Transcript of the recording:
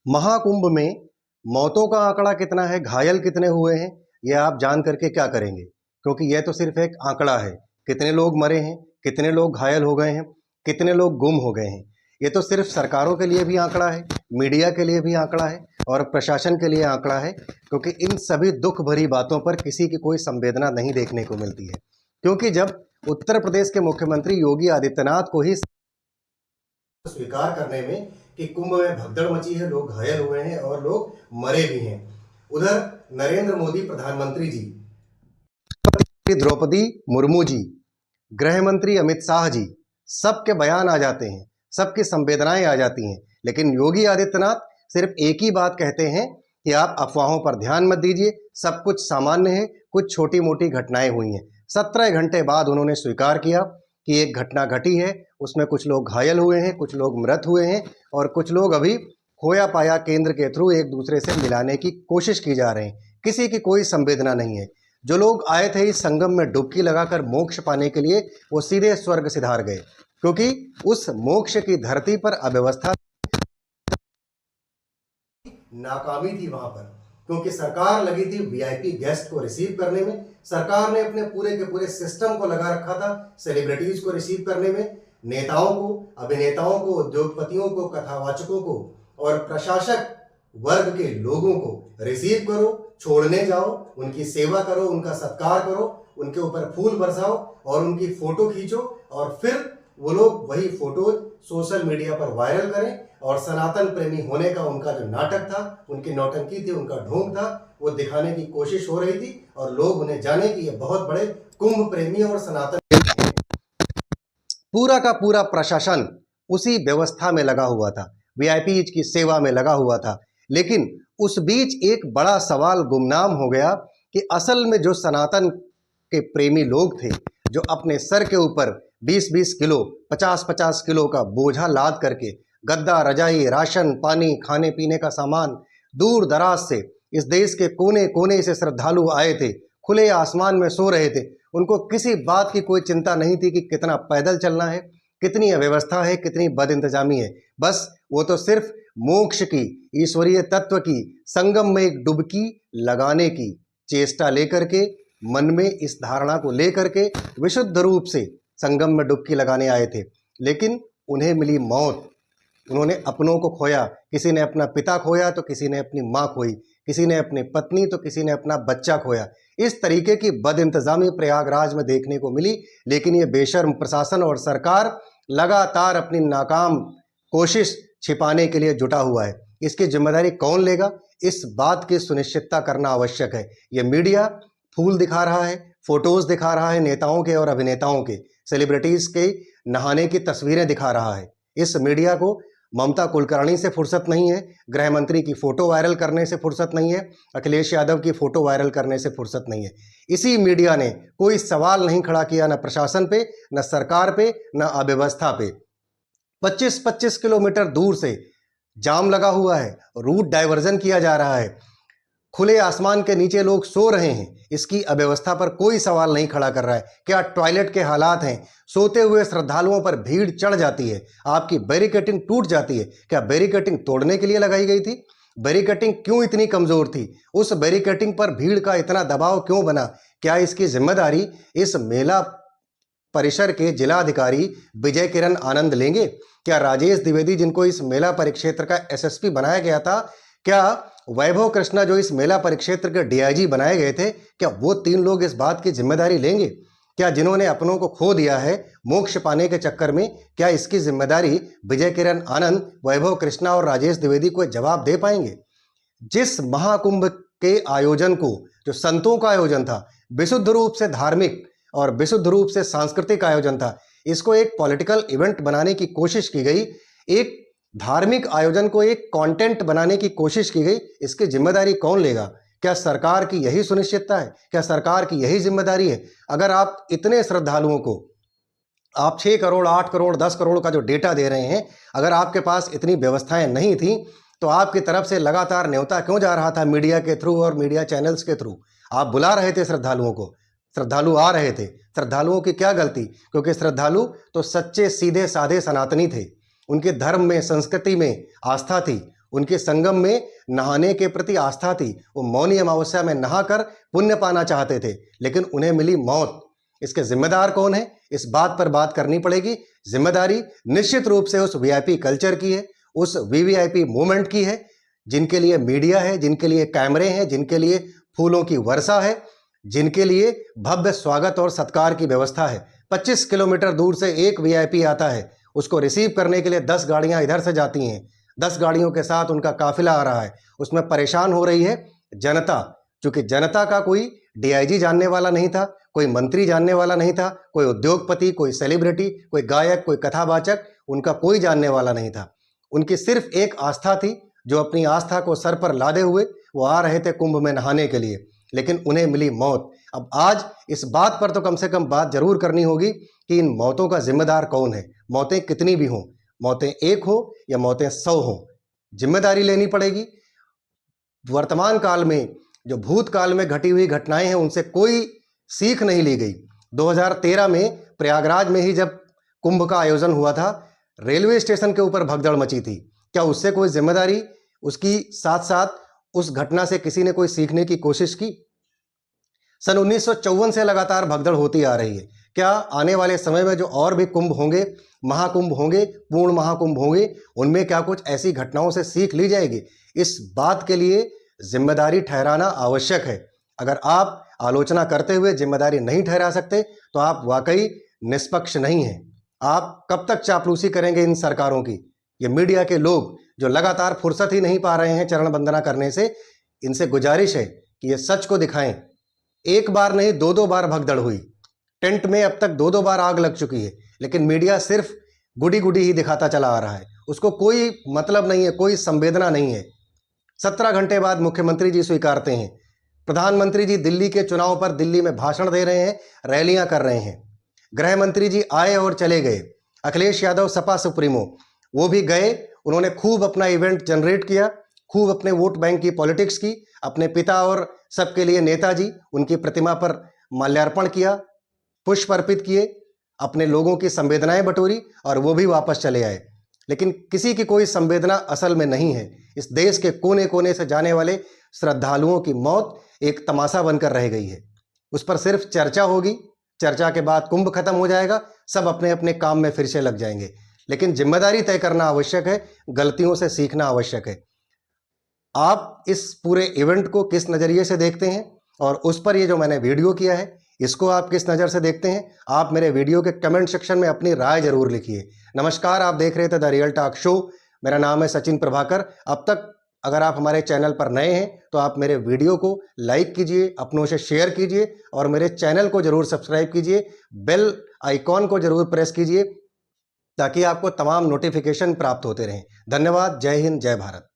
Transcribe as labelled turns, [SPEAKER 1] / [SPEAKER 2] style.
[SPEAKER 1] महाकुंभ में मौतों का आंकड़ा कितना है, घायल कितने हुए हैं, ये आप जान करके क्या करेंगे? क्योंकि यह तो सिर्फ एक आंकड़ा है। कितने लोग मरे हैं, कितने लोग घायल हो गए हैं, कितने लोग गुम हो गए हैं, ये तो सिर्फ सरकारों के लिए भी आंकड़ा है, मीडिया के लिए भी आंकड़ा है और प्रशासन के लिए आंकड़ा है। क्योंकि इन सभी दुख भरी बातों पर किसी की कोई संवेदना नहीं देखने को मिलती है। क्योंकि जब उत्तर प्रदेश के मुख्यमंत्री योगी आदित्यनाथ को ही स्वीकार करने में कि कुंभ में भगदड़ मची है, लोग घायल हुए हैं और लोग मरे भी हैं, उधर नरेंद्र मोदी प्रधानमंत्री जी, द्रौपदी मुर्मू जी, गृह मंत्री अमित शाह जी, सबके बयान आ जाते हैं, सबकी संवेदनाएं आ जाती हैं। लेकिन योगी आदित्यनाथ सिर्फ एक ही बात कहते हैं कि आप अफवाहों पर ध्यान मत दीजिए, सब कुछ सामान्य है, कुछ छोटी मोटी घटनाएं हुई हैं। 17 घंटे बाद उन्होंने स्वीकार किया कि एक घटना घटी है, उसमें कुछ लोग घायल हुए हैं, कुछ लोग मृत हुए हैं और कुछ लोग अभी खोया पाया केंद्र के थ्रू एक दूसरे से मिलाने की कोशिश की जा रहे हैं। किसी की कोई संवेदना नहीं है। जो लोग आए थे इस संगम में डुबकी लगाकर मोक्ष पाने के लिए, वो सीधे स्वर्ग सिधार गए, क्योंकि उस मोक्ष की धरती पर अव्यवस्था, नाकामी थी वहां पर। क्योंकि सरकार लगी थी वीआईपी गेस्ट को रिसीव करने में, सरकार ने अपने पूरे के पूरे सिस्टम को लगा रखा था सेलिब्रिटीज को रिसीव करने में, नेताओं को, अभिनेताओं को, उद्योगपतियों को, कथावाचकों को और प्रशासक वर्ग के लोगों को रिसीव करो, छोड़ने जाओ, उनकी सेवा करो, उनका सत्कार करो, उनके ऊपर फूल बरसाओ और उनकी फोटो खींचो और फिर वो लोग वही फोटो सोशल मीडिया पर वायरल करें और सनातन प्रेमी होने का उनका जो नाटक था, उनकी नौटंकी थी, उनका ढोंग था, वो दिखाने की कोशिश हो रही थी और लोग उन्हें जाने कि ये बहुत बड़े कुंभ प्रेमी और सनातन प्रेमी हैं। पूरा का पूरा प्रशासन उसी व्यवस्था में लगा हुआ था, वीआईपी की सेवा में लगा हुआ था। लेकिन उस बीच एक बड़ा सवाल गुमनाम हो गया कि असल में जो सनातन के प्रेमी लोग थे, जो अपने सर के ऊपर 20-20 किलो, 50-50 किलो का बोझा लाद करके गद्दा, रजाई, राशन पानी, खाने पीने का सामान दूर दराज से इस देश के कोने कोने से श्रद्धालु आए थे, खुले आसमान में सो रहे थे। उनको किसी बात की कोई चिंता नहीं थी कि कितना पैदल चलना है, कितनी अव्यवस्था है, कितनी बदइंतजामी है। बस वो तो सिर्फ मोक्ष की, ईश्वरीय तत्व की संगम में एक डुबकी लगाने की चेष्टा लेकर के, मन में इस धारणा को लेकर के विशुद्ध रूप से संगम में डुबकी लगाने आए थे। लेकिन उन्हें मिली मौत, उन्होंने अपनों को खोया। किसी ने अपना पिता खोया तो किसी ने अपनी माँ खोई, किसी ने अपनी पत्नी तो किसी ने अपना बच्चा खोया। इस तरीके की बदइंतजामी प्रयागराज में देखने को मिली। लेकिन ये बेशर्म प्रशासन और सरकार लगातार अपनी नाकाम कोशिश छिपाने के लिए जुटा हुआ है। इसकी जिम्मेदारी कौन लेगा, इस बात की सुनिश्चितता करना आवश्यक है। ये मीडिया फूल दिखा रहा है, फोटोज दिखा रहा है, नेताओं के और अभिनेताओं के, सेलिब्रिटीज के नहाने की तस्वीरें दिखा रहा है। इस मीडिया को ममता कुलकर्णी से फुर्सत नहीं है, गृह मंत्री की फोटो वायरल करने से फुर्सत नहीं है, अखिलेश यादव की फोटो वायरल करने से फुर्सत नहीं है। इसी मीडिया ने कोई सवाल नहीं खड़ा किया, न प्रशासन पे, न सरकार पे, न अव्यवस्था पे। 25-25 किलोमीटर दूर से जाम लगा हुआ है, रूट डाइवर्जन किया जा रहा है, खुले आसमान के नीचे लोग सो रहे हैं, इसकी अव्यवस्था पर कोई सवाल नहीं खड़ा कर रहा है। क्या टॉयलेट के हालात हैं, सोते हुए श्रद्धालुओं पर भीड़ चढ़ जाती है, आपकी बैरिकेटिंग टूट जाती है। क्या बैरिकेटिंग तोड़ने के लिए लगाई गई थी? बैरिकेटिंग क्यों इतनी कमजोर थी? उस बैरिकेटिंग पर भीड़ का इतना दबाव क्यों बना? क्या इसकी जिम्मेदारी इस मेला परिसर के जिलाधिकारी विजय किरण आनंद लेंगे? क्या राजेश द्विवेदी, जिनको इस मेला परिक्षेत्र का एसएसपी बनाया गया था, क्या वैभव कृष्णा, जो इस मेला परिक्षेत्र के डीआईजी बनाए गए थे, क्या वो 3 लोग इस बात की जिम्मेदारी लेंगे? क्या जिन्होंने अपनों को खो दिया है मोक्ष पाने के चक्कर में, क्या इसकी जिम्मेदारी विजय किरण आनंद, वैभव कृष्णा और राजेश द्विवेदी को जवाब दे पाएंगे? जिस महाकुंभ के आयोजन को, जो संतों का आयोजन था, विशुद्ध रूप से धार्मिक और विशुद्ध रूप से सांस्कृतिक आयोजन था, इसको एक पॉलिटिकल इवेंट बनाने की कोशिश की गई, एक धार्मिक आयोजन को एक कंटेंट बनाने की कोशिश की गई। इसकी जिम्मेदारी कौन लेगा? क्या सरकार की यही सुनिश्चितता है? क्या सरकार की यही जिम्मेदारी है? अगर आप इतने श्रद्धालुओं को, आप 6 करोड़, 8 करोड़, 10 करोड़ का जो डेटा दे रहे हैं, अगर आपके पास इतनी व्यवस्थाएं नहीं थी तो आपकी तरफ से लगातार न्योता क्यों जा रहा था मीडिया के थ्रू और मीडिया चैनल्स के थ्रू? आप बुला रहे थे श्रद्धालुओं को, श्रद्धालु आ रहे थे। श्रद्धालुओं की क्या गलती? क्योंकि श्रद्धालु तो सच्चे सीधे साधे सनातनी थे, उनके धर्म में, संस्कृति में आस्था थी, उनके संगम में नहाने के प्रति आस्था थी। वो मौनी अमावस्या में नहाकर पुण्य पाना चाहते थे, लेकिन उन्हें मिली मौत। इसके जिम्मेदार कौन है, इस बात पर बात करनी पड़ेगी। जिम्मेदारी निश्चित रूप से उस वीआईपी कल्चर की है, उस वीवीआईपी मूवमेंट की है, जिनके लिए मीडिया है, जिनके लिए कैमरे हैं, जिनके लिए फूलों की वर्षा है, जिनके लिए भव्य स्वागत और सत्कार की व्यवस्था है। 25 किलोमीटर दूर से एक वीआईपी आता है, उसको रिसीव करने के लिए 10 गाड़ियां इधर से जाती हैं, 10 गाड़ियों के साथ उनका काफिला आ रहा है। उसमें परेशान हो रही है जनता, क्योंकि जनता का कोई डीआईजी जानने वाला नहीं था, कोई मंत्री जानने वाला नहीं था, कोई उद्योगपति, कोई सेलिब्रिटी, कोई गायक, कोई कथावाचक, उनका कोई जानने वाला नहीं था। उनकी सिर्फ एक आस्था थी, जो अपनी आस्था को सर पर लादे हुए वो आ रहे थे कुंभ में नहाने के लिए, लेकिन उन्हें मिली मौत। अब आज इस बात पर तो कम से कम बात जरूर करनी होगी कि इन मौतों का जिम्मेदार कौन है। मौतें कितनी भी हों, मौतें एक हो या मौतें 100 हों, जिम्मेदारी लेनी पड़ेगी। वर्तमान काल में जो भूतकाल में घटी हुई घटनाएं हैं, उनसे कोई सीख नहीं ली गई। 2013 में प्रयागराज में ही जब कुंभ का आयोजन हुआ था, रेलवे स्टेशन के ऊपर भगदड़ मची थी। क्या उससे कोई जिम्मेदारी, उसकी साथ साथ उस घटना से किसी ने कोई सीखने की कोशिश की? सन 1954 से लगातार भगदड़ होती आ रही है। क्या आने वाले समय में जो और भी कुंभ होंगे, महाकुंभ होंगे, पूर्ण महाकुंभ होंगे, उनमें क्या कुछ ऐसी घटनाओं से सीख ली जाएगी? इस बात के लिए जिम्मेदारी ठहराना आवश्यक है। अगर आप आलोचना करते हुए जिम्मेदारी नहीं ठहरा सकते, तो आप वाकई निष्पक्ष नहीं हैं। आप कब तक चापलूसी करेंगे इन सरकारों की? ये मीडिया के लोग जो लगातार फुर्सत ही नहीं पा रहे हैं चरण वंदना करने से, इनसे गुजारिश है कि ये सच को दिखाएं। एक बार नहीं, 2-2 बार भगदड़ हुई। टेंट में अब तक 2-2 बार आग लग चुकी है, लेकिन मीडिया सिर्फ गुडी गुडी ही दिखाता चला आ रहा है। उसको कोई मतलब नहीं है, कोई संवेदना नहीं है। 17 घंटे बाद मुख्यमंत्री जी स्वीकारते हैं, प्रधानमंत्री जी दिल्ली के चुनाव पर दिल्ली में भाषण दे रहे हैं, रैलियां कर रहे हैं, गृह मंत्री जी आए और चले गए, अखिलेश यादव सपा सुप्रीमो वो भी गए, उन्होंने खूब अपना इवेंट जनरेट किया, खूब अपने वोट बैंक की पॉलिटिक्स की, अपने पिता और सबके लिए नेताजी उनकी प्रतिमा पर माल्यार्पण किया, पुष्प अर्पित किए, अपने लोगों की संवेदनाएं बटोरी और वो भी वापस चले आए। लेकिन किसी की कोई संवेदना असल में नहीं है। इस देश के कोने कोने से जाने वाले श्रद्धालुओं की मौत एक तमाशा बनकर रह गई है। उस पर सिर्फ चर्चा होगी, चर्चा के बाद कुंभ खत्म हो जाएगा, सब अपने अपने काम में फिर से लग जाएंगे। लेकिन जिम्मेदारी तय करना आवश्यक है, गलतियों से सीखना आवश्यक है। आप इस पूरे इवेंट को किस नज़रिए से देखते हैं, और उस पर ये जो मैंने वीडियो किया है, इसको आप किस नज़र से देखते हैं? आप मेरे वीडियो के कमेंट सेक्शन में अपनी राय जरूर लिखिए। नमस्कार, आप देख रहे थे द रियल टॉक शो। मेरा नाम है सचिन प्रभाकर। अब तक अगर आप हमारे चैनल पर नए हैं तो आप मेरे वीडियो को लाइक कीजिए, अपनों से शेयर कीजिए और मेरे चैनल को जरूर सब्सक्राइब कीजिए, बेल आइकॉन को जरूर प्रेस कीजिए, ताकि आपको तमाम नोटिफिकेशन प्राप्त होते रहें। धन्यवाद। जय हिंद, जय भारत।